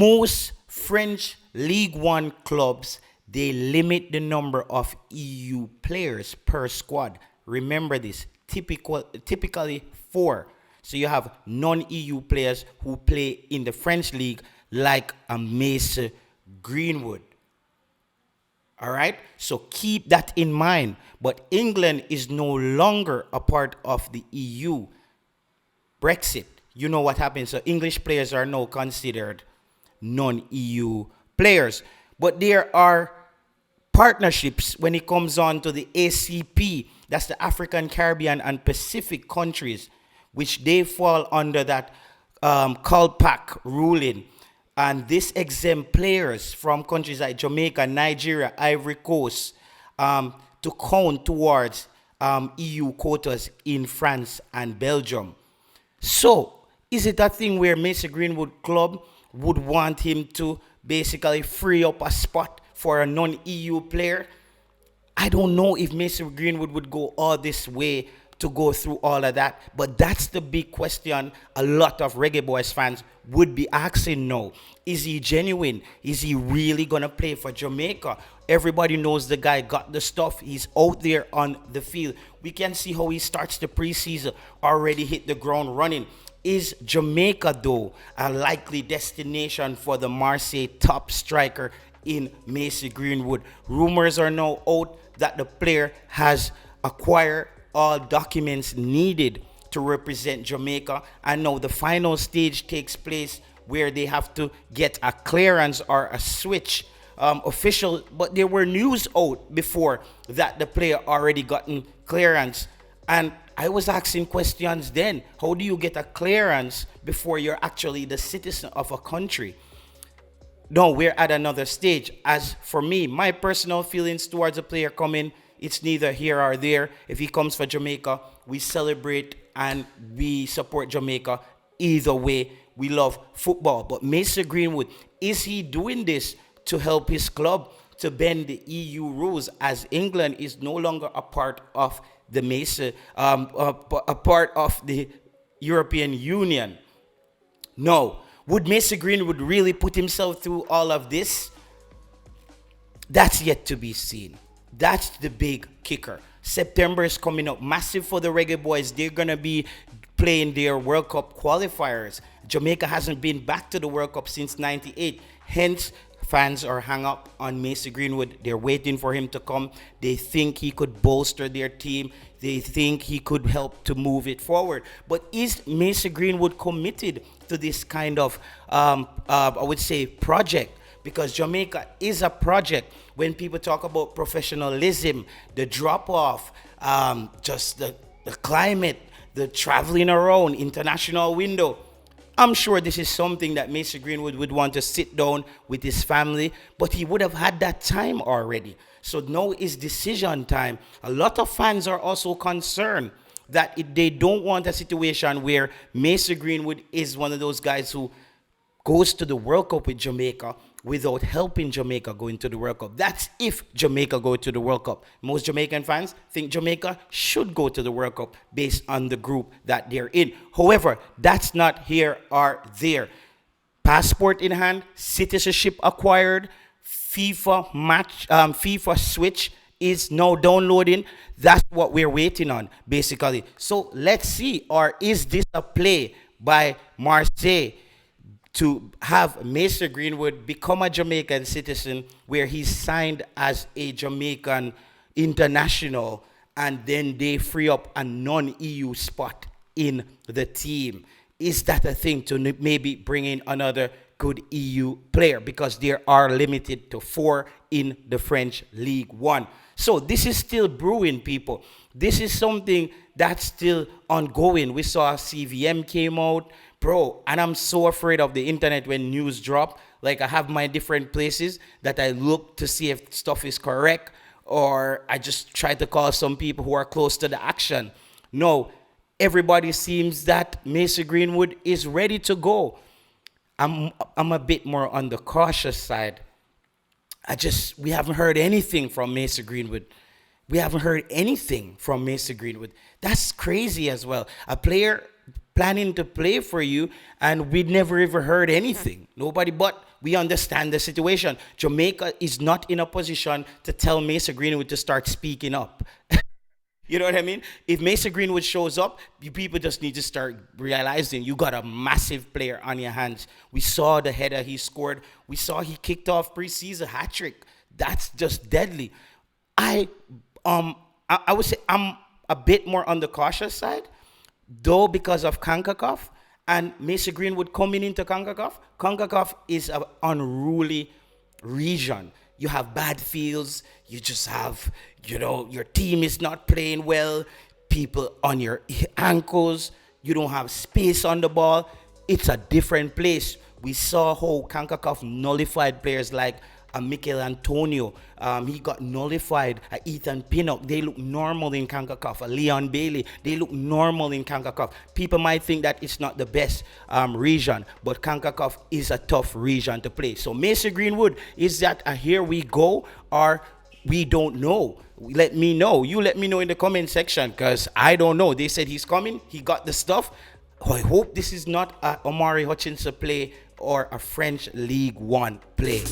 most French League One clubs, they limit the number of EU players per squad. Remember this, typically four. So you have non-EU players who play in the French league, like a Mason Greenwood. All right, so keep that in mind. But England is no longer a part of the EU. Brexit, you know what happens. So English players are now considered non-EU players. But there are partnerships when it comes on to the ACP. That's the African, Caribbean, and Pacific countries, which they fall under that CALPAC ruling. And this exempt players from countries like Jamaica, Nigeria, Ivory Coast to count towards EU quotas in France and Belgium. So, is it a thing where Mason Greenwood Club would want him to basically free up a spot for a non-EU player? I don't know if Mason Greenwood would go all this way to go through all of that, but that's the big question a lot of Reggae Boyz fans would be asking now. Is he genuine? Is he really going to play for Jamaica? Everybody knows the guy got the stuff. He's out there on the field. We can see how he starts the preseason, already hit the ground running. Is Jamaica, though, a likely destination for the Marseille top striker in Mason Greenwood? Rumors are now out that the player has acquired all documents needed to represent Jamaica, and now the final stage takes place where they have to get a clearance or a switch official. But there were news out before that the player already gotten clearance, and I was asking questions then. How do you get a clearance before you're actually the citizen of a country? No, we're at another stage. As for me, my personal feelings towards a player coming, it's neither here or there. If he comes for Jamaica, we celebrate and we support Jamaica. Either way, we love football. But Mason Greenwood, is he doing this to help his club to bend the EU rules, as England is no longer a part of the Mason, a part of the European Union? No. Would Mason Greenwood really put himself through all of this? That's yet to be seen. That's the big kicker. September is coming up massive for the Reggae Boyz. They're going to be playing their World Cup qualifiers. Jamaica hasn't been back to the World Cup since 98. Hence, fans are hung up on Mason Greenwood. They're waiting for him to come. They think he could bolster their team. They think he could help to move it forward. But is Mason Greenwood committed to this kind of, I would say, project? Because Jamaica is a project. When people talk about professionalism, the drop-off, just the climate, the traveling around, international window, I'm sure this is something that Mason Greenwood would want to sit down with his family, but he would have had that time already. So now is decision time. A lot of fans are also concerned that they don't want a situation where Mason Greenwood is one of those guys who goes to the World Cup with Jamaica without helping Jamaica go into the World Cup. That's if Jamaica go to the World Cup. Most Jamaican fans think Jamaica should go to the World Cup based on the group that they're in. However, that's not here or there. Passport in hand, citizenship acquired, FIFA switch is now downloading. That's what we're waiting on, basically. So let's see, or is this a play by Marseille to have Mason Greenwood become a Jamaican citizen where he's signed as a Jamaican international, and then they free up a non-EU spot in the team? Is that a thing to maybe bring in another good EU player? Because there are limited to 4 in the French Ligue 1. So this is still brewing, people. This is something that's still ongoing. We saw CVM came out, bro, and I'm so afraid of the internet when news drop. Like, I have my different places that I look to see if stuff is correct, or I just try to call some people who are close to the action. No, everybody seems that Mason Greenwood is ready to go. I'm a bit more on the cautious side. We haven't heard anything from Mason Greenwood. We haven't heard anything from Mason Greenwood. That's crazy as well. A player planning to play for you, and we never ever heard anything. Nobody, but we understand the situation. Jamaica is not in a position to tell Mason Greenwood to start speaking up. You know what I mean? If Mason Greenwood shows up, you people just need to start realizing you got a massive player on your hands. We saw the header he scored. We saw he kicked off preseason hat trick. That's just deadly. I I would say I'm a bit more on the cautious side, though, because of CONCACAF and Mason Greenwood coming into CONCACAF. CONCACAF is an unruly region. You have bad fields. You just have, your team is not playing well. People on your ankles. You don't have space on the ball. It's a different place. We saw how CONCACAF nullified players like Mikel Antonio. He got nullified. Ethan Pinnock. They look normal in CONCACAF. Leon Bailey. They look normal in CONCACAF. People might think that it's not the best region, but CONCACAF is a tough region to play. So Mason Greenwood, is that a here we go, or we don't know? Let me know. You let me know in the comment section, because I don't know. They said he's coming. He got the stuff. I hope this is not a Omari Hutchinson play or a French League One play.